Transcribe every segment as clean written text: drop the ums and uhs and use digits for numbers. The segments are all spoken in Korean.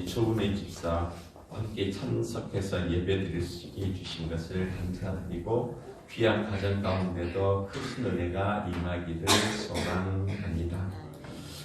조은혜 집사 함께 참석해서 예배드릴 수 있게 해주신 것을 감사드리고 귀한 가정 가운데도 크신 은혜가 임하기를 소망합니다.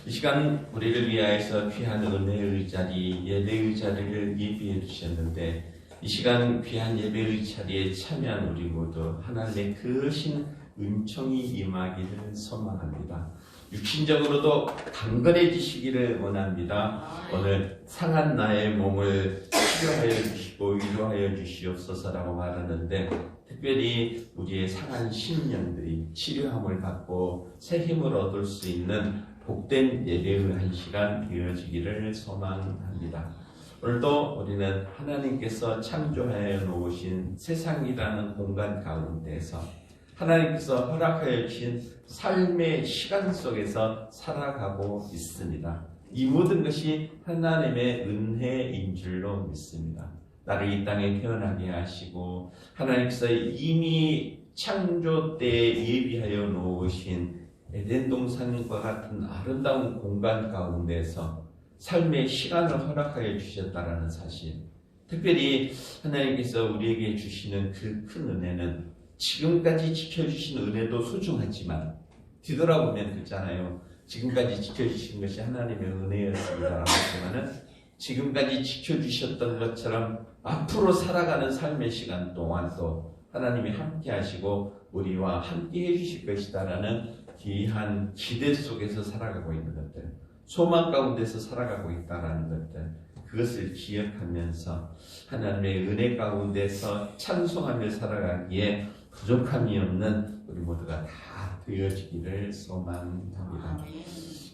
이 시간 우리를 위하여서 귀한 은혜의 자리, 예배의 자리를 예비해 주셨는데 이 시간 귀한 예배의 자리에 참여한 우리 모두 하나님의 크신 은총이 임하기를 소망합니다. 육신적으로도 강건해지시기를 원합니다. 오늘 상한 나의 몸을 치료하여 주시고 위로하여 주시옵소서라고 말하는데 특별히 우리의 상한 심령들이 치료함을 받고 새 힘을 얻을 수 있는 복된 예배의 한 시간 되어지기를 소망합니다. 오늘도 우리는 하나님께서 창조하여 놓으신 세상이라는 공간 가운데서 하나님께서 허락하여 주신 삶의 시간 속에서 살아가고 있습니다. 이 모든 것이 하나님의 은혜인 줄로 믿습니다. 나를 이 땅에 태어나게 하시고 하나님께서 이미 창조 때에 예비하여 놓으신 에덴 동산과 같은 아름다운 공간 가운데서 삶의 시간을 허락하여 주셨다라는 사실, 특별히 하나님께서 우리에게 주시는 그 큰 은혜는 지금까지 지켜주신 은혜도 소중하지만 뒤돌아보면 그렇잖아요. 지금까지 지켜주신 것이 하나님의 은혜였습니다라고 하지만은 지금까지 지켜주셨던 것처럼 앞으로 살아가는 삶의 시간 동안도 하나님이 함께 하시고 우리와 함께 해주실 것이다라는 귀한 기대 속에서 살아가고 있는 것들, 소망 가운데서 살아가고 있다라는 것들, 그것을 기억하면서 하나님의 은혜 가운데서 찬송하며 살아가기에 부족함이 없는 우리 모두가 다 되어지기를 소망합니다.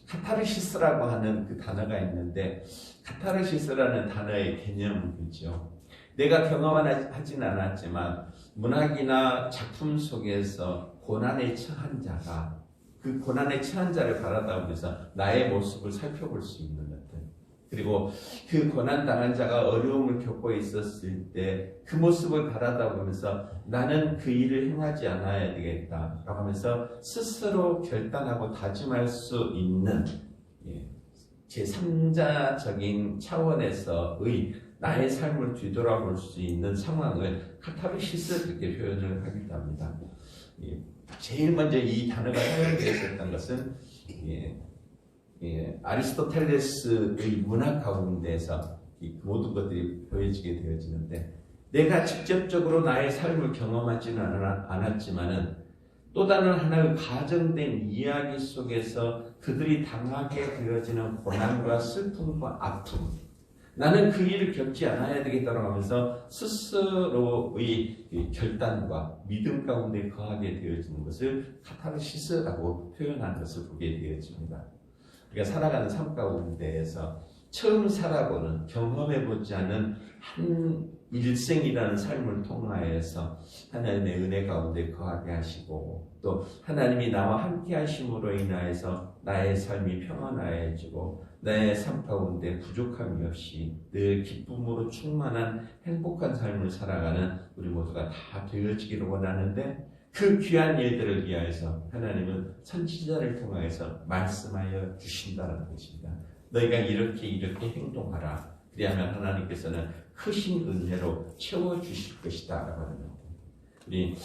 카타르시스라고 하는 그 단어가 있는데 카타르시스라는 단어의 개념은 그죠. 내가 경험하진 않았지만 문학이나 작품 속에서 고난에 처한 자가 그 고난에 처한 자를 바라다보면서 나의 모습을 살펴볼 수 있는 것들, 그리고 그 고난당한 자가 어려움을 겪고 있었을 때 그 모습을 바라다보면서 나는 그 일을 행하지 않아야 되겠다라고 하면서 스스로 결단하고 다짐할 수 있는 제3자적인 차원에서의 나의 삶을 뒤돌아볼 수 있는 상황을 카타르시스 그렇게 표현을 하기도 합니다. 제일 먼저 이 단어가 사용되었던 것은 아리스토텔레스의 문학 가운데서 이 모든 것들이 보여지게 되어지는데, 내가 직접적으로 나의 삶을 경험하지는 않았지만은 또 다른 하나의 가정된 이야기 속에서 그들이 당하게 되어지는 고난과 슬픔과 아픔, 나는 그 일을 겪지 않아야 되겠다고 하면서 스스로의 결단과 믿음 가운데 거하게 되어지는 것을 카타르시스라고 표현하는 것을 보게 되어집니다. 우리가 살아가는 삶 가운데에서 처음 살아보는, 경험해보지 않은 한 일생이라는 삶을 통하여서 하나님의 은혜 가운데 거하게 하시고 또 하나님이 나와 함께 하심으로 인하여서 나의 삶이 평안해지고 나의 삶 가운데 부족함이 없이 늘 기쁨으로 충만한 행복한 삶을 살아가는 우리 모두가 다 되어지기를 원하는데, 그 귀한 일들을 위하여서 하나님은 선지자를 통하여서 말씀하여 주신다는 것입니다. 너희가 이렇게 행동하라. 그리하면 하나님께서는 크신 은혜로 채워주실 것이다 라고 하는 겁니다. 우리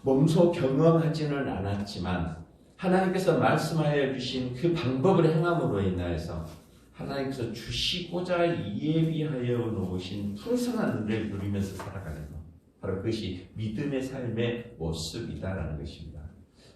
몸소 경험하지는 않았지만 하나님께서 말씀하여 주신 그 방법을 행함으로 인하여서 하나님께서 주시고자 예비하여 놓으신 풍성한 은혜를 누리면서 살아가는 것, 바로 그것이 믿음의 삶의 모습이다라는 것입니다.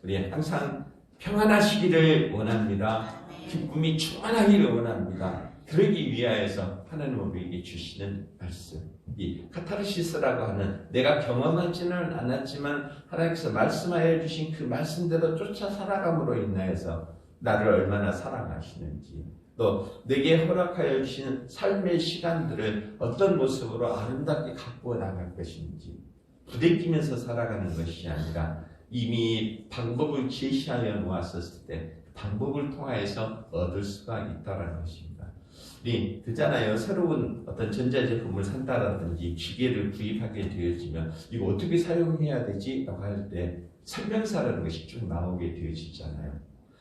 우리 항상 평안하시기를 원합니다. 기쁨이 충만하기를 원합니다. 그러기 위하여서 하나님 우리에게 주시는 말씀, 이 카타르시스라고 하는 내가 경험하지는 않았지만 하나님께서 말씀하여 주신 그 말씀대로 쫓아 살아감으로 인하여서 나를 얼마나 사랑하시는지, 또 내게 허락하여 주신 삶의 시간들을 어떤 모습으로 아름답게 갖고 나갈 것인지 부대끼면서 살아가는 것이 아니라 이미 방법을 제시하여 놓았었을 때 방법을 통하여서 얻을 수가 있다는 것입니다. 우리 그잖아요. 새로운 어떤 전자제품을 산다라든지 기계를 구입하게 되어지면 이거 어떻게 사용해야 되지? 라고 할 때 설명서라는 것이 쭉 나오게 되어지잖아요.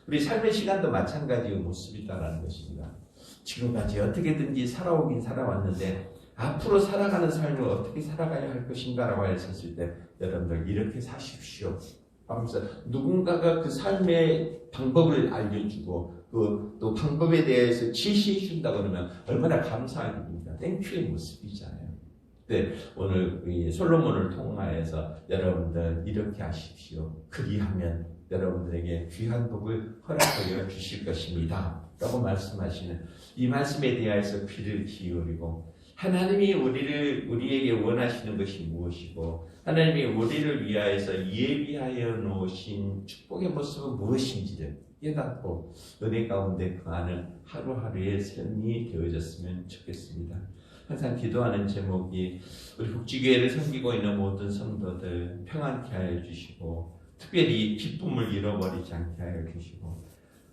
우리 삶의 시간도 마찬가지의 모습이다라는 것입니다. 지금까지 어떻게든지 살아오긴 살아왔는데 앞으로 살아가는 삶을 어떻게 살아가야 할 것인가라고 했었을 때 여러분들 이렇게 사십시오 하면서 누군가가 그 삶의 방법을 알려주고 또 방법에 대해서 지시해 준다고 그러면 얼마나 감사합니까? 땡큐의 모습이잖아요. 네, 오늘 이 솔로몬을 통하여서 여러분들 이렇게 하십시오. 그리하면 여러분들에게 귀한 복을 허락하여 주실 것입니다. 라고 말씀하시는 이 말씀에 대하여서 귀를 기울이고 하나님이 우리에게 원하시는 것이 무엇이고 하나님이 우리를 위하여서 예비하여 놓으신 축복의 모습은 무엇인지를 깨닫고 은혜 가운데 거하는 하루하루의 삶이 되어졌으면 좋겠습니다. 항상 기도하는 제목이 우리 복지교회를 섬기고 있는 모든 성도들 평안케 하여 주시고 특별히 기쁨을 잃어버리지 않게 하여 주시고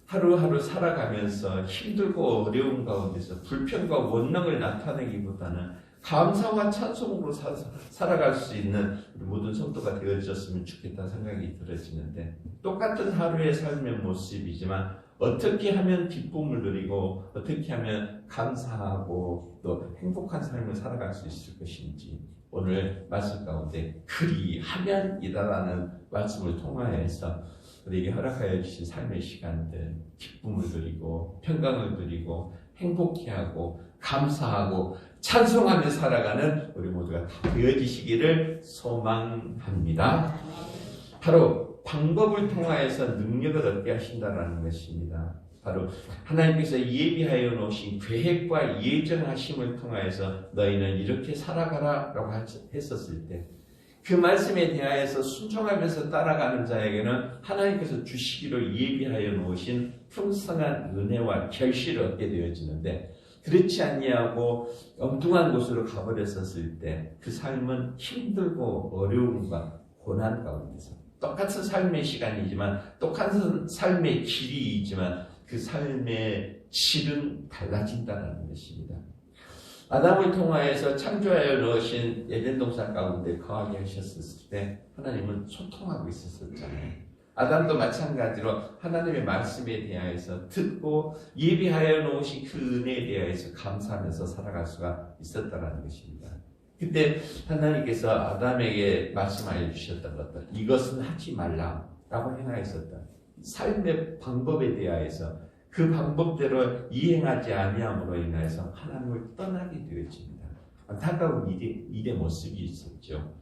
하루하루 살아가면서 힘들고 어려운 가운데서 불평과 원망을 나타내기보다는 감사와 찬송으로 살아갈 수 있는 우리 모든 성도가 되어졌으면 좋겠다는 생각이 들어지는데 똑같은 하루의 삶의 모습이지만 어떻게 하면 기쁨을 누리고 어떻게 하면 감사하고 또 행복한 삶을 살아갈 수 있을 것인지 오늘 말씀 가운데 그리하면이다라는 말씀을 통하여서 우리에게 허락하여 주신 삶의 시간들 기쁨을 누리고 평강을 누리고 행복해하고 감사하고 찬송하며 살아가는 우리 모두가 다 되어지시기를 소망합니다. 바로 방법을 통하여서 능력을 얻게 하신다는 것입니다. 바로 하나님께서 예비하여 놓으신 계획과 예정하심을 통하여서 너희는 이렇게 살아가라 라고 했었을 때 그 말씀에 대하여서 순종하면서 따라가는 자에게는 하나님께서 주시기로 예비하여 놓으신 풍성한 은혜와 결실을 얻게 되어지는데 그렇지 아니하고 엉뚱한 곳으로 가버렸었을 때 그 삶은 힘들고 어려움과 고난 가운데서 똑같은 삶의 시간이지만 똑같은 삶의 길이이지만 그 삶의 질은 달라진다는 것입니다. 아담을 통하여서 창조하여 넣으신 에덴 동산 가운데 거하게 하셨을 때 하나님은 소통하고 있었잖아요. 아담도 마찬가지로 하나님의 말씀에 대하여서 듣고 예비하여 놓으신 그 은혜에 대하여서 감사하면서 살아갈 수가 있었다는 것입니다. 그때 하나님께서 아담에게 말씀하여 주셨던 것들 이것은 하지 말라라고 행하였었다. 삶의 방법에 대하여서 그 방법대로 이행하지 아니함으로 인해서 하나님을 떠나게 되어집니다. 안타까운 일의 모습이 있었죠.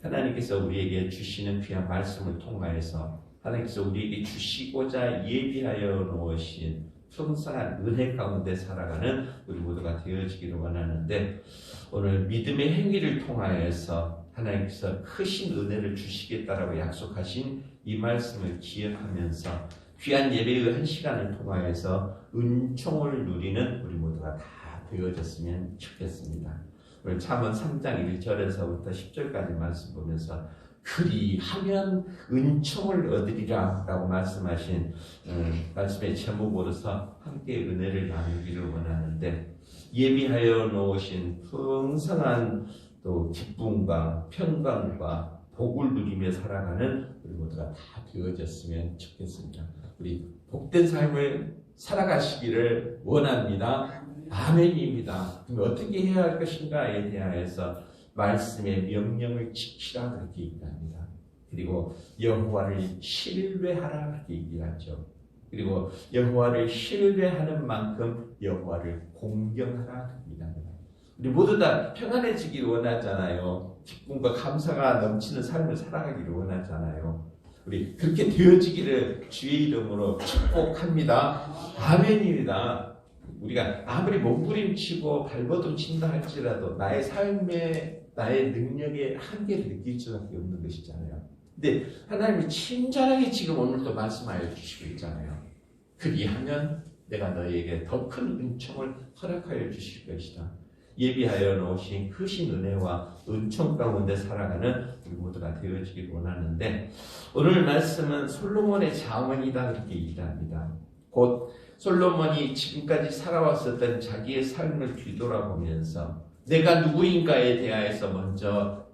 하나님께서 우리에게 주시는 귀한 말씀을 통하여서 하나님께서 우리에게 주시고자 예비하여 놓으신 풍성한 은혜 가운데 살아가는 우리 모두가 되어지기를 원하는데 오늘 믿음의 행위를 통하여서 하나님께서 크신 은혜를 주시겠다라고 약속하신 이 말씀을 기억하면서 귀한 예배의 한 시간을 통하여서 은총을 누리는 우리 모두가 다 되어졌으면 좋겠습니다. 오늘 잠언 3장 1절에서부터 10절까지 말씀 보면서 그리하면 은총을 얻으리라 라고 말씀하신 말씀의 제목으로서 함께 은혜를 나누기를 원하는데 예비하여 놓으신 풍성한 또 기쁨과 평강과 복을 누리며 살아가는 우리 모두가 다 되어졌으면 좋겠습니다. 우리 복된 삶을 살아가시기를 원합니다. 아멘입니다. 그럼 어떻게 해야 할 것인가에 대하여서 말씀의 명령을 지키라 그렇게 얘기합니다. 그리고 여호와를 신뢰하라 그렇게 얘기하죠. 그리고 여호와를 신뢰하는 만큼 여호와를 공경하라 그렇게 얘기합니다. 우리 모두 다 평안해지기를 원하잖아요. 기쁨과 감사가 넘치는 삶을 살아가기를 원하잖아요. 우리 그렇게 되어지기를 주의 이름으로 축복합니다. 아멘입니다. 우리가 아무리 몸부림치고 발버둥 친다 할지라도 나의 삶에 나의 능력의 한계를 느낄 수밖에 없는 것이잖아요. 근데 하나님이 친절하게 지금 오늘도 말씀하여 주시고 있잖아요. 그리하면 내가 너희에게 더 큰 은총을 허락하여 주실 것이다. 예비하여 놓으신 크신 은혜와 은총 가운데 살아가는 우리 모두가 되어지길 원하는데 오늘 말씀은 솔로몬의 자문이다 그렇게 얘기합니다. 곧 솔로몬이 지금까지 살아왔었던 자기의 삶을 뒤돌아보면서 내가 누구인가에 대하여서 먼저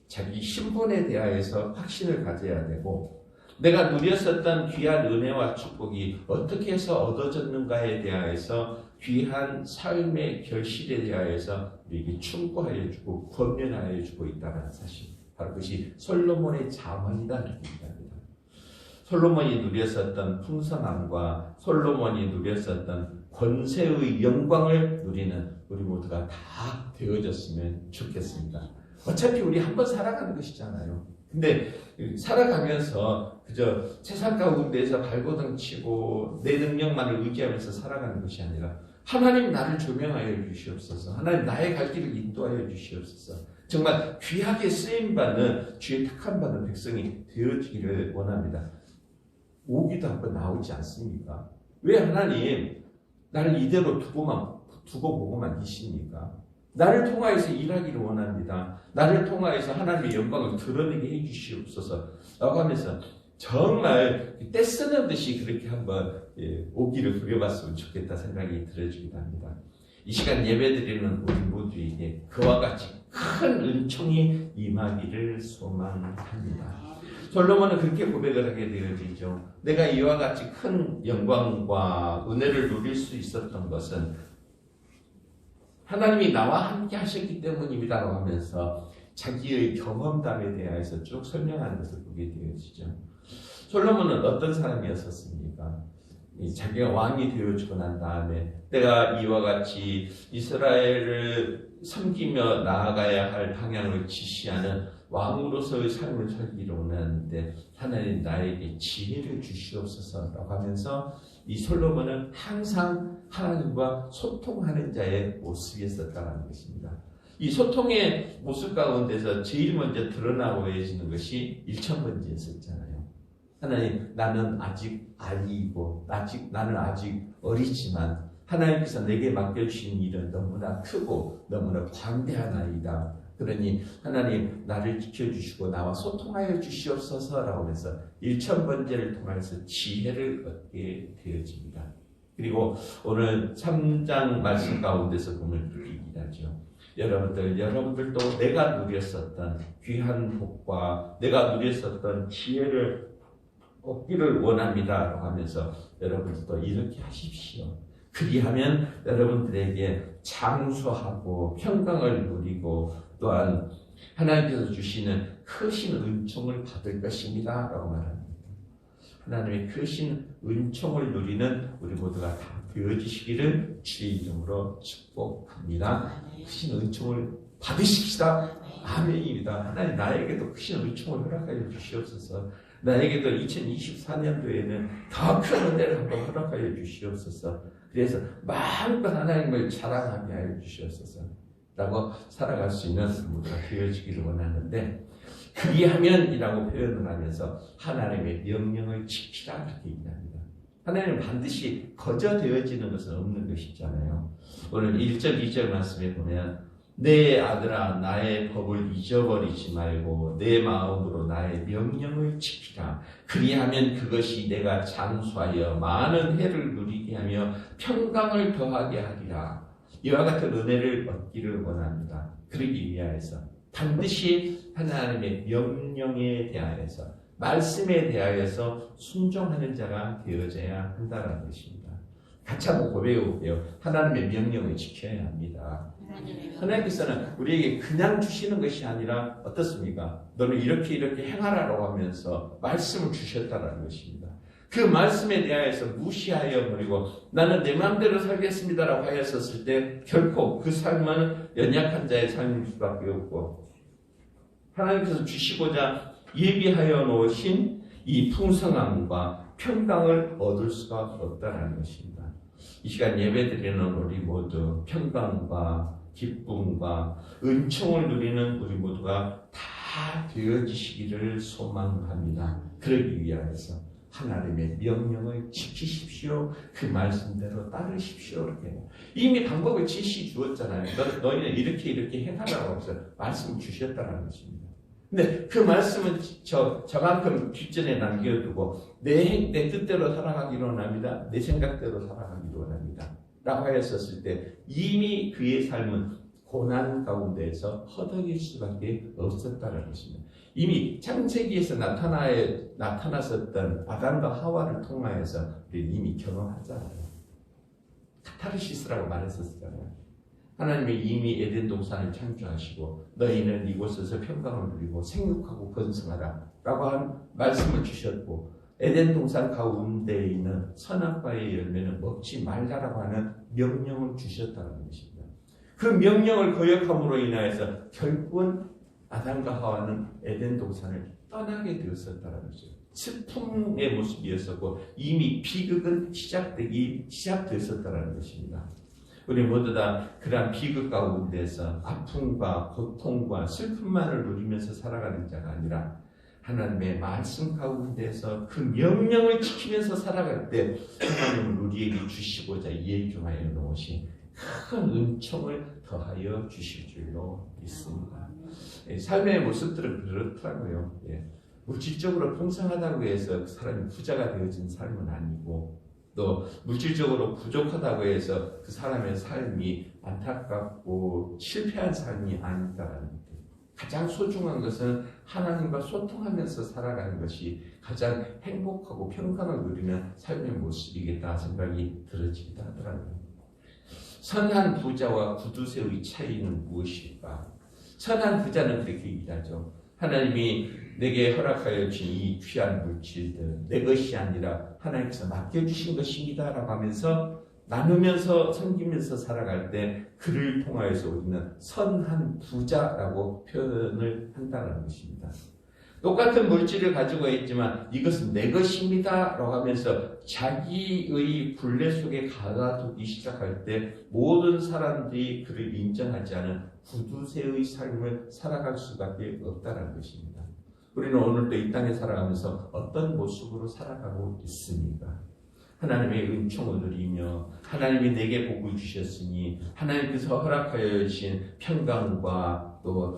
자기 신분에 대하여서 확신을 가져야 되고 내가 누렸었던 귀한 은혜와 축복이 어떻게 해서 얻어졌는가에 대하여서 귀한 삶의 결실에 대하여서 우리에게 충고하여 주고 권면하여 주고 있다는 사실, 바로 그것이 솔로몬의 자문이라는 얘기입니다. 솔로몬이 누렸었던 풍성함과 솔로몬이 누렸었던 권세의 영광을 누리는 우리 모두가 다 되어졌으면 좋겠습니다. 어차피 우리 한번 살아가는 것이잖아요. 근데 살아가면서 그저 세상 가운데에서 발버둥 치고 내 능력만을 의지하면서 살아가는 것이 아니라 하나님 나를 조명하여 주시옵소서. 하나님 나의 갈 길을 인도하여 주시옵소서. 정말 귀하게 쓰임받는 주의 택함받은 백성이 되어지기를 원합니다. 오기도 한번 나오지 않습니까? 왜 하나님 나를 이대로 두고 보고만 계십니까? 나를 통하여서 일하기를 원합니다. 나를 통하여서 하나님의 영광을 드러내게 해주시옵소서 라고 하면서 정말 떼쓰는 듯이 그렇게 한번 오기를 부려봤으면 좋겠다 생각이 들어지기도 합니다. 이 시간 예배드리는 우리 모두에게 그와 같이 큰 은총이 임하기를 소망합니다. 솔로몬은 그렇게 고백을 하게 되어지죠. 내가 이와 같이 큰 영광과 은혜를 누릴 수 있었던 것은 하나님이 나와 함께 하셨기 때문입니다라고 하면서 자기의 경험담에 대해서 쭉 설명하는 것을 보게 되어지죠. 솔로몬은 어떤 사람이었었습니까? 자기가 왕이 되어주고 난 다음에 내가 이와 같이 이스라엘을 섬기며 나아가야 할 방향을 지시하는 왕으로서의 삶을 살기를 원하는데 하나님 나에게 지혜를 주시옵소서라고 하면서 이 솔로몬은 항상 하나님과 소통하는 자의 모습이었었다는 것입니다. 이 소통의 모습 가운데서 제일 먼저 드러나 보여지는 것이 일천번제였었잖아요. 하나님, 나는 아직 아이이고 나는 아직 어리지만 하나님께서 내게 맡겨주신 일은 너무나 크고 너무나 관대하나이다. 그러니 하나님 나를 지켜주시고 나와 소통하여 주시옵소서라고 해서 일천번제를 통해서 지혜를 얻게 되어집니다. 그리고 오늘 3장 말씀 가운데서 보면 이렇게 얘기하죠. 여러분들도 내가 누렸었던 귀한 복과 내가 누렸었던 지혜를 얻기를 원합니다 라고 하면서 여러분들도 이렇게 하십시오. 그리하면 여러분들에게 장수하고 평강을 누리고 또한 하나님께서 주시는 크신 은총을 받을 것입니다 라고 말합니다. 하나님의 크신 은총을 누리는 우리 모두가 다 되어지시기를 주의 이름으로 축복합니다. 크신 은총을 받으십시다. 아멘입니다. 하나님 나에게도 크신 은총을 허락하여 주시옵소서. 나에게도 2024년도에는 더 큰 은혜를 한번 허락하여 주시옵소서. 그래서 마음껏 하나님을 자랑하게 하여 주시옵소서 라고 살아갈 수 있는 모두가 되어지기를 원하는데, 그리하면이라고 표현을 하면서 하나님의 명령을 지키라 그렇게 얘기합니다. 하나님은 반드시 거저되어지는 것은 없는 것이잖아요. 오늘 1절 2절 말씀에 보면 내 아들아 나의 법을 잊어버리지 말고 내 마음으로 나의 명령을 지키라. 그리하면 그것이 내가 장수하여 많은 해를 누리게 하며 평강을 더하게 하리라. 이와 같은 은혜를 얻기를 원합니다. 그러기 위하여서 반드시 하나님의 명령에 대하여서 말씀에 대하여서 순종하는 자가 되어져야 한다는 것입니다. 같이 한번 고백해 볼게요. 하나님의 명령을 지켜야 합니다. 하나님께서는 우리에게 그냥 주시는 것이 아니라 어떻습니까? 너는 이렇게 행하라고 하면서 말씀을 주셨다는 것입니다. 그 말씀에 대하여서 무시하여 버리고 나는 내 마음대로 살겠습니다라고 하였었을 때 결코 그 삶은 연약한 자의 삶일 수밖에 없고 하나님께서 주시고자 예비하여 놓으신 이 풍성함과 평강을 얻을 수가 없다는 것입니다. 이 시간 예배드리는 우리 모두 평강과 기쁨과 은총을 누리는 우리 모두가 다 되어지시기를 소망합니다. 그러기 위하여서 하나님의 명령을 지키십시오. 그 말씀대로 따르십시오. 이렇게 이미 방법을 제시 주었잖아요. 너희는 이렇게 행하라고 해서 말씀을 주셨다는 것입니다. 근데 그 말씀은 저만큼 뒷전에 남겨두고 내 뜻대로 살아가기로 원합니다. 내 생각대로 살아가기로 원합니다. 라고 하였었을 때 이미 그의 삶은 고난 가운데에서 허덕일 수밖에 없었다는 것입니다. 이미 창세기에서 나타났었던 아담과 하와를 통하여서 우리는 이미 경험하잖아요. 카타르시스라고 말했었잖아요. 하나님이 이미 에덴 동산을 창조하시고 너희는 이곳에서 평강을 누리고 생육하고 번성하라 라고 한 말씀을 주셨고, 에덴 동산 가운데에 있는 선악과의 열매는 먹지 말라라고 하는 명령을 주셨다는 것입니다. 그 명령을 거역함으로 인하여서 결국은 아담과 하와는 에덴 동산을 떠나게 되었었다는 것이죠. 슬픔의 모습이었었고 이미 비극은 시작되었었다는 것입니다. 우리 모두 다 그러한 비극 가운데서 아픔과 고통과 슬픔만을 누리면서 살아가는 자가 아니라 하나님의 말씀 가운데서 그 명령을 지키면서 살아갈 때 하나님은 우리에게 주시고자 예정하여 놓으신 큰 은총을 더하여 주실 줄로 믿습니다. 삶의 모습들은 그렇더라고요. 물질적으로 풍성하다고 해서 그 사람이 부자가 되어진 삶은 아니고, 또 물질적으로 부족하다고 해서 그 사람의 삶이 안타깝고 실패한 삶이 아니다라는 것. 가장 소중한 것은 하나님과 소통하면서 살아가는 것이 가장 행복하고 평강을 누리는 삶의 모습이겠다 생각이 들어지기도 하더라고요. 선한 부자와 구두쇠의 차이는 무엇일까? 선한 부자는 그렇게 얘기하죠. 하나님이 내게 허락하여 주신 이 귀한 물질들 내 것이 아니라 하나님께서 맡겨주신 것입니다 라고 하면서 나누면서 섬기면서 살아갈 때 그를 통하여서 우리는 선한 부자라고 표현을 한다는 것입니다. 똑같은 물질을 가지고 있지만 이것은 내 것입니다 라고 하면서 자기의 굴레 속에 가둬두기 시작할 때 모든 사람들이 그를 인정하지 않은 구두쇠의 삶을 살아갈 수밖에 없다는 것입니다. 우리는 오늘도 이 땅에 살아가면서 어떤 모습으로 살아가고 있습니까? 하나님의 은총을 누리며 하나님이 내게 복을 주셨으니 하나님께서 허락하여 주신 평강과 또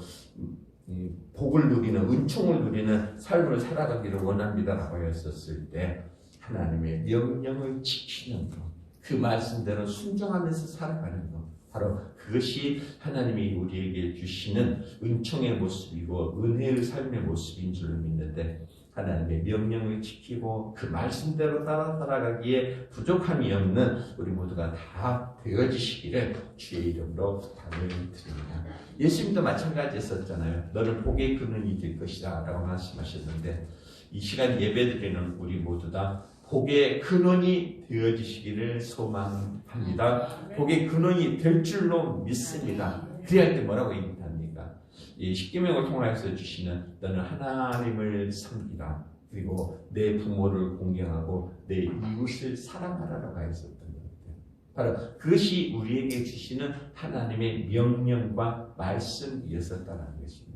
복을 누리는 은총을 누리는 삶을 살아가기를 원합니다라고 했었을 때 하나님의 명령을 지키는 것, 그 말씀대로 순종하면서 살아가는 것, 바로 그것이 하나님이 우리에게 주시는 은총의 모습이고 은혜의 삶의 모습인 줄로 믿는데, 하나님의 명령을 지키고 그 말씀대로 따라 살아가기에 부족함이 없는 우리 모두가 다 되어지시기를 주의 이름으로 부탁을 드립니다. 예수님도 마찬가지였었잖아요. 너는 복의 근원이 될 것이다 라고 말씀하셨는데, 이 시간 예배드리는 우리 모두 다 복의 근원이 되어지시기를 소망합니다. 복의 근원이 될 줄로 믿습니다. 그래야 할 때 뭐라고 얘기합니까? 이 십계명을 통하여서 주시는 너는 하나님을 섬기라, 그리고 내 부모를 공경하고 내 이웃을 사랑하라라고 했었던 것 같아요. 바로 그것이 우리에게 주시는 하나님의 명령과 말씀이었었다는 것입니다.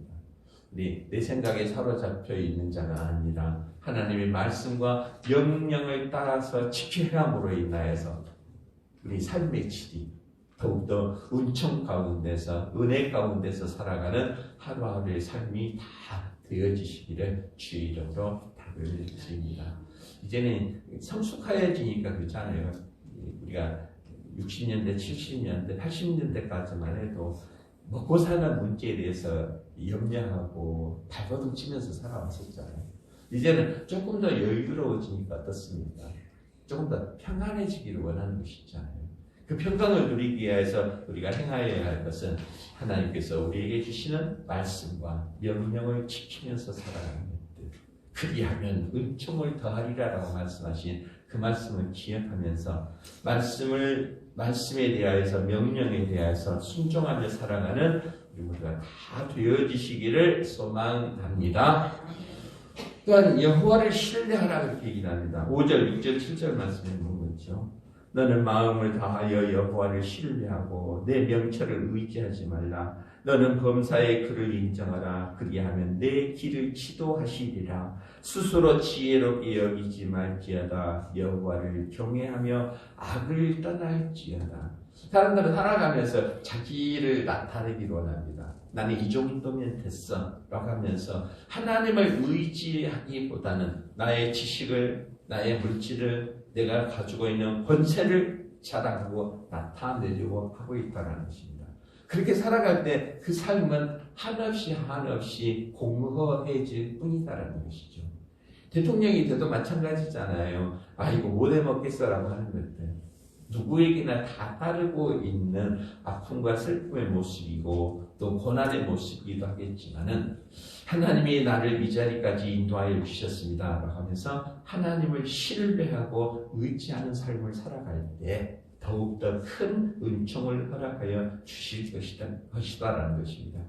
내 생각에 사로잡혀 있는 자가 아니라 하나님의 말씀과 명령을 따라서 지켜함으로 인하여서 우리 삶의 질이 더욱더 은총 가운데서 은혜 가운데서 살아가는 하루하루의 삶이 다 되어지시기를 주의 이름으로 답을 드립니다. 이제는 성숙해지니까 그렇잖아요. 우리가 60년대, 70년대, 80년대까지만 해도 먹고 사는 문제에 대해서 염려하고 발버둥 치면서 살아왔었잖아요. 이제는 조금 더 여유로워지니까 어떻습니까? 조금 더 평안해지기를 원하는 것이 있잖아요. 그 평강을 누리기 위해서 우리가 행하여야 할 것은 하나님께서 우리에게 주시는 말씀과 명령을 지키면서 살아가는 것들. 그리하면 은총을 더하리라라고 말씀하신 그 말씀을 기억하면서 말씀에 대하여서 명령에 대하여서 순종하며 살아가는 우리 모두가 다 되어지시기를 소망합니다. 또한 여호와를 신뢰하라 그렇게 얘기를 합니다. 5절, 6절, 7절 말씀에 보면 있죠. 너는 마음을 다하여 여호와를 신뢰하고 내 명철을 의지하지 말라. 너는 범사의 그를 인정하라. 그리하면 내 길을 지도하시리라. 스스로 지혜롭게 여기지 말지어다. 여호와를 경외하며 악을 떠날지어다. 사람들은 살아가면서 자기를 나타내기를 원합니다. 나는 이 정도면 됐어 라고 하면서 하나님을 의지하기보다는 나의 지식을, 나의 물질을, 내가 가지고 있는 권세를 자랑하고 나타내려고 하고 있다는 것입니다. 그렇게 살아갈 때 그 삶은 한없이 공허해질 뿐이다라는 것이죠. 대통령이 돼도 마찬가지잖아요. 이거 못 해먹겠어라고 하는 것들. 누구에게나 다 따르고 있는 아픔과 슬픔의 모습이고 또 고난의 모습이기도 하겠지만은 하나님이 나를 이 자리까지 인도하여 주셨습니다 라고 하면서 하나님을 신뢰하고 의지하는 삶을 살아갈 때 더욱더 큰 은총을 허락하여 주실 것이다라는 것입니다.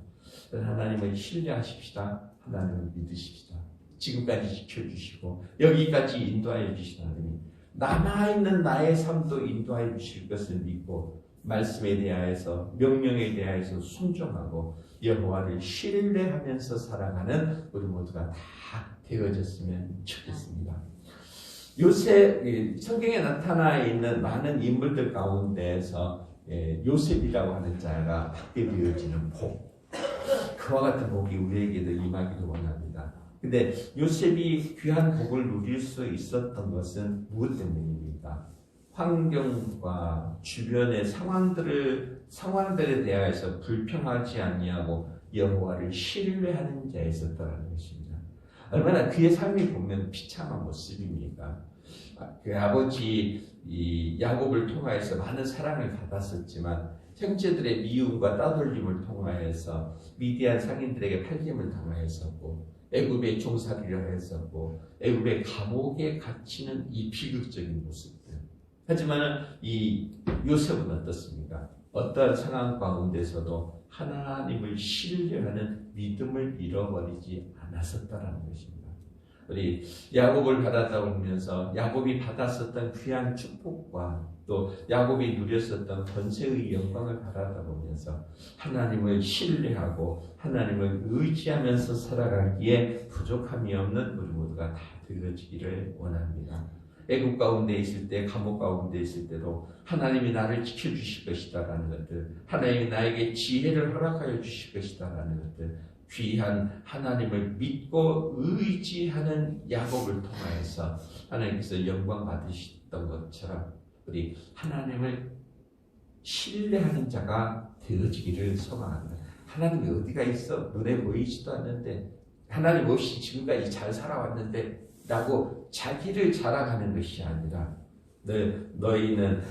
하나님을 신뢰하십시다. 하나님을 믿으십시다. 지금까지 지켜주시고 여기까지 인도하여 주신 하나님, 남아있는 나의 삶도 인도하여 주실 것을 믿고 말씀에 대하여서 명령에 대하여서 순종하고 여호와를 신뢰하면서 살아가는 우리 모두가 다 되어졌으면 좋겠습니다. 요새 성경에 나타나 있는 많은 인물들 가운데에서 요셉이라고 하는 자가 받게 되어지는 복, 그와 같은 복이 우리에게도 임하기를 원합니다. 근데 요셉이 귀한 복을 누릴 수 있었던 것은 무엇 때문입니까? 환경과 주변의 상황들에 대하여서 불평하지 아니하고 여호와를 신뢰하는 자에 있었다는 것입니다. 얼마나 그의 삶이 보면 비참한 모습입니까? 그 아버지 야곱을 통하여서 많은 사랑을 받았었지만 형제들의 미움과 따돌림을 통하여서 미디안 상인들에게 팔림을 당하였었고 애굽에 종살이를 했었고 애굽의 감옥에 갇히는 이 비극적인 모습들. 하지만 이 요셉은 어떻습니까? 어떠한 상황 가운데서도 하나님을 신뢰하는 믿음을 잃어버리지 않았었다라는 것입니다. 우리 야곱을 받았다고 하면서 야곱이 받았었던 귀한 축복과 또 야곱이 누렸었던 권세의 영광을 바라다 보면서 하나님을 신뢰하고 하나님을 의지하면서 살아가기에 부족함이 없는 우리 모두가 다 되어지기를 원합니다. 애굽 가운데 있을 때, 감옥 가운데 있을 때도 하나님이 나를 지켜주실 것이다라는 것들, 하나님이 나에게 지혜를 허락하여 주실 것이다라는 것들, 귀한 하나님을 믿고 의지하는 야곱을 통하여서 하나님께서 영광 받으셨던 것처럼 우리 하나님을 신뢰하는 자가 되어지기를 소망합니다. 하나님이 어디가 있어? 눈에 보이지도 않는데 하나님 없이 지금까지 잘 살아왔는데 라고 자기를 자랑하는 것이 아니라 너희는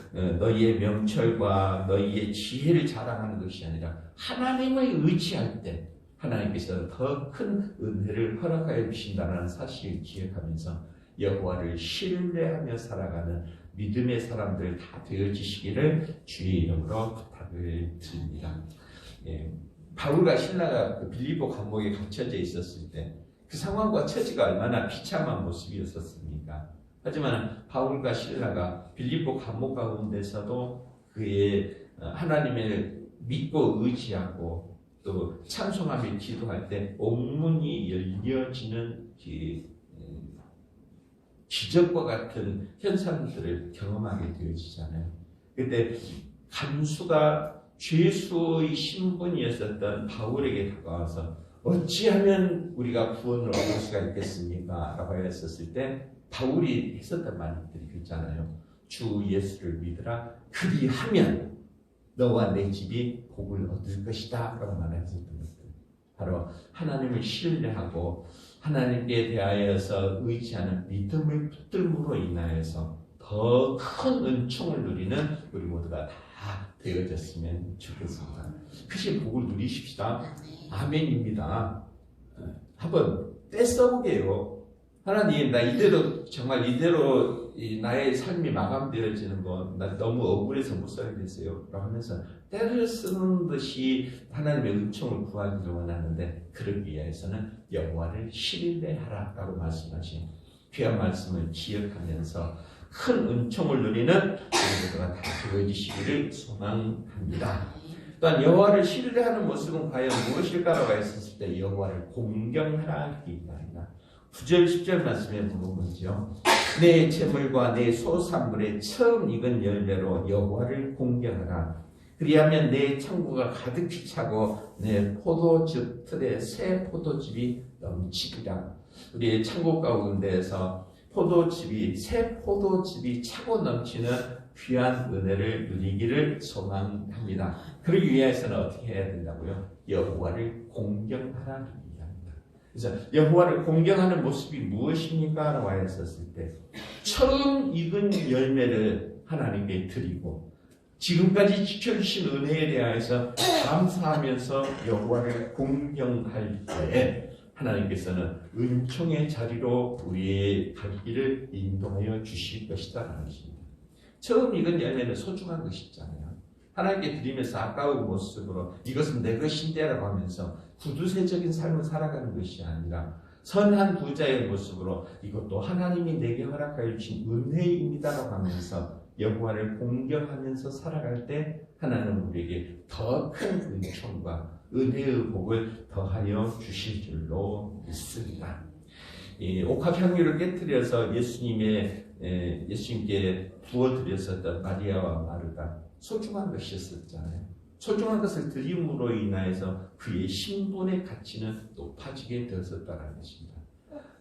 너희의 명철과 너희의 지혜를 자랑하는 것이 아니라 하나님을 의지할 때 하나님께서 더 큰 은혜를 허락하여 주신다는 사실을 기억하면서 여호와를 신뢰하며 살아가는 믿음의 사람들 다 되어지시기를 주의 이름으로 부탁을 드립니다. 바울과 실라가 그 빌립보 감옥에 갇혀져 있었을 때 그 상황과 처지가 얼마나 비참한 모습이었었습니까? 하지만 바울과 실라가 빌립보 감옥 가운데서도 그의 하나님을 믿고 의지하고 또 찬송하며 기도할 때 옥문이 열려지는 기적과 같은 현상들을 경험하게 되어지잖아요. 그때 간수가 죄수의 신분이었었던 바울에게 다가와서 어찌하면 우리가 구원을 얻을 수가 있겠습니까? 라고 했었을 때 바울이 했었던 말들이 있잖아요. 주 예수를 믿으라. 그리하면 너와 내 집이 복을 얻을 것이다 라고 말했었던 것들, 바로 하나님을 신뢰하고 하나님께 대하여서 의지하는 믿음을 붙들므로 인하여서 더 큰 은총을 누리는 우리 모두가 다 되어졌으면 좋겠습니다. 크신 복을 누리십시다. 아멘입니다. 한번 떼써보게요. 하나님, 나 이대로 정말 이대로 나의 삶이 마감되어지는 거 나 너무 억울해서 못 살겠어요 라고 하면서 때를 쓰는 듯이 하나님의 은총을 구하기를 원하는데, 그러기 위해서는 여호와를 신뢰하라 라고 말씀하신 귀한 말씀을 기억하면서 큰 은총을 누리는 우리가 다 되어지시기를 소망합니다. 또한 여호와를 신뢰하는 모습은 과연 무엇일까라고 했었을 때 여호와를 공경하라 하기 바랍니다. 9절 10절 말씀에 보면요, 내 재물과 내 소산물에 처음 익은 열매로 여호와를 공경하라. 그리하면 내 창고가 가득히 차고 내 포도즙 틀에 새 포도즙이 넘치리라. 우리의 창고 가운데에서 새 포도즙이 차고 넘치는 귀한 은혜를 누리기를 소망합니다. 그러기 위해서는 어떻게 해야 된다고요? 여호와를 공경하라 합니다. 그래서 여호와를 공경하는 모습이 무엇입니까? 라고 했었을 때 처음 익은 열매를 하나님께 드리고 지금까지 지켜주신 은혜에 대하여서 감사하면서 여호와를 공경할 때에 하나님께서는 은총의 자리로 우리의 갈 길을 인도하여 주실 것이다 라는 것입니다. 처음 익은 열매는 소중한 것이잖아요. 하나님께 드리면서 아까운 모습으로 이것은 내 것인데 라고 하면서 구두쇠적인 삶을 살아가는 것이 아니라 선한 부자의 모습으로 이것도 하나님이 내게 허락하여 주신 은혜입니다 라고 하면서 여호와를 공경하면서 살아갈 때 하나님은 우리에게 더 큰 은총과 은혜의 복을 더하여 주실 줄로 믿습니다. 이 옥합향유를 깨뜨려서 예수님께 부어드렸었던 마리아와 마르다 소중한 것이었잖아요. 소중한 것을 드림으로 인하여서 그의 신분의 가치는 높아지게 되었었다는 것입니다.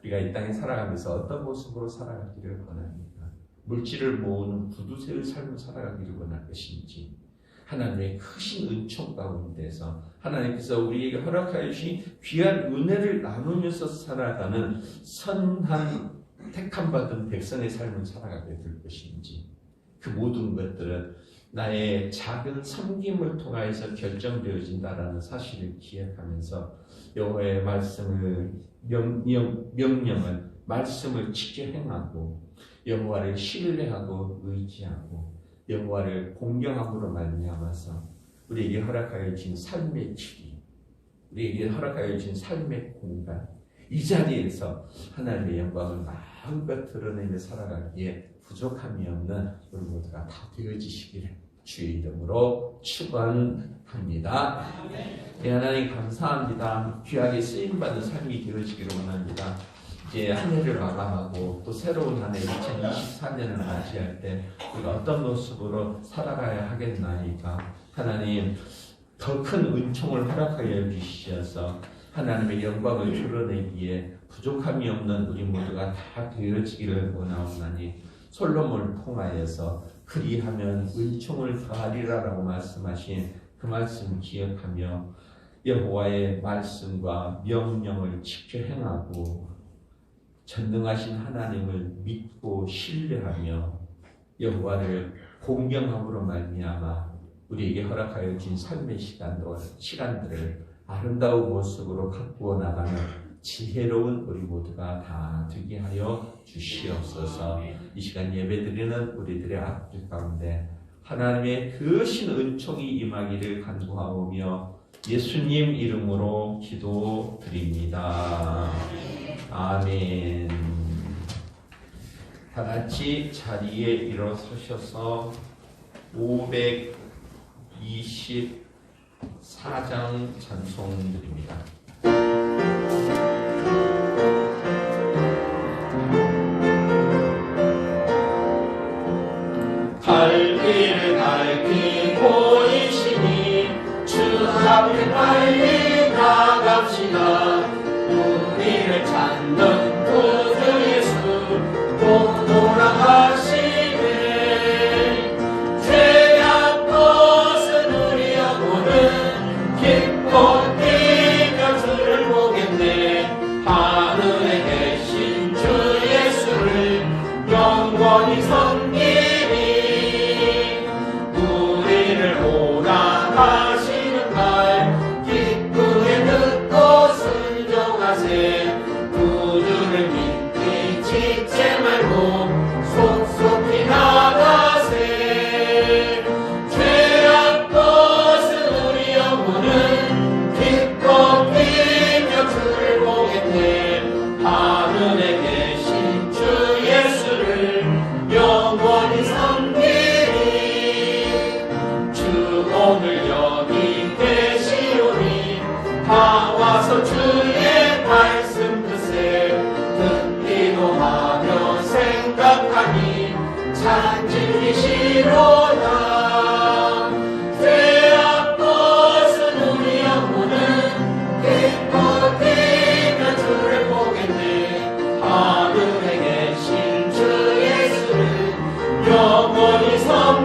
우리가 이 땅에 살아가면서 어떤 모습으로 살아가기를 원합니까? 물질을 모으는 구두쇠의 삶을 살아가기를 원할 것인지 하나님의 크신 은총 가운데서 하나님께서 우리에게 허락하여 주신 귀한 은혜를 나누면서 살아가는 선한 택함받은 백성의 삶을 살아가게 될 것인지 그 모든 것들은 나의 작은 섬김을 통하여서 결정되어진다라는 사실을 기억하면서 여호와의 말씀을 명령을 말씀을 지켜 행하고 여호와를 신뢰하고 의지하고 여호와를 공경함으로 말미암아서 우리에게 허락하여 주신 삶의 길이 우리에게 허락하여 주신 삶의 공간 이 자리에서 하나님의 영광을 마음껏 드러내며 살아가기에 부족함이 없는 우리 모두가 다 되어지시기를 주의 이름으로 축원합니다. 네, 하나님 감사합니다. 귀하게 쓰임받는 삶이 되어지기를 원합니다. 이제 한 해를 마감하고 또 새로운 한 해 2024년을 맞이할 때 우리가 어떤 모습으로 살아가야 하겠나이까 하나님 더 큰 은총을 허락하여 주시어서 하나님의 영광을 드러내기에 부족함이 없는 우리 모두가 다 되어지기를 원하오나니 솔로몬을 통하여서 그리하면 은총을 더하리라라고 말씀하신 그 말씀 기억하며 여호와의 말씀과 명령을 지켜 행하고 전능하신 하나님을 믿고 신뢰하며 여호와를 공경함으로 말미암아 우리에게 허락하여 주신 삶의 시간들을 아름다운 모습으로 가꾸어 나가는 지혜로운 우리 모두가 다 되게 하여 주시옵소서. 이 시간 예배드리는 우리들의 앞길 가운데 하나님의 크신 은총이 임하기를 간구하오며 예수님 이름으로 기도드립니다. 아멘. 다 같이 자리에 일어서셔서 524장 찬송드립니다. 갈 길을 밝히 보이시니 주 앞에 빨리 나갑시다. 우리를 찾는 구주 예수 곧 돌아가시네. 죄악 벗은 우리 영혼은 기뻐 뛰며 주를 보겠네. 하늘에 계신 주 예수를 영원히 섬기리. 우리를 오라 하시는 말 기쁘게 듣고 순종하세. 구주를 믿기 지체 말고 속속히 나가세. 죄악 벗은 우리 영혼은 기뻐 뛰며 주를 보겠네. 하늘에 계신 주 예수를 영원히 섬기리. 주 오늘 여기 계시오니 다 와서 주의 말씀 듣세. 듣기도 하며 생각하니 찬지이시로다. 죄악 벗은 우리 영혼은 기뻐 뛰며 주를 보겠네. 하늘에 계신 주 예수를 영원히 섬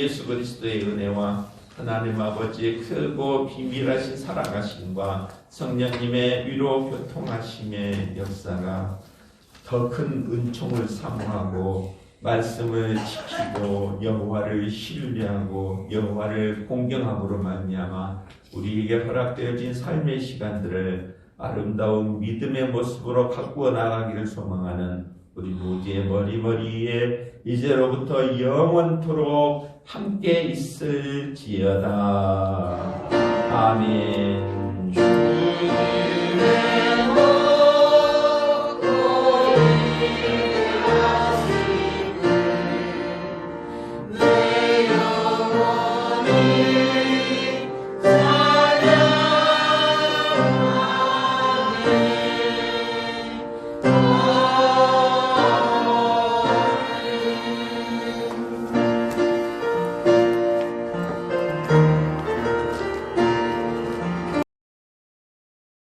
예수 그리스도의 은혜와 하나님 아버지의 크고 비밀하신 사랑하심과 성령님의 위로 교통하심의 역사가 더 큰 은총을 사모하고 말씀을 지키고 여호와를 신뢰하고 여호와를 공경함으로 말미암아 우리에게 허락되어진 삶의 시간들을 아름다운 믿음의 모습으로 가꾸어 나가기를 소망하는 우리 모두의 머리머리에 이제로부터 영원토록 함께 있을지어다. 아멘. 주님의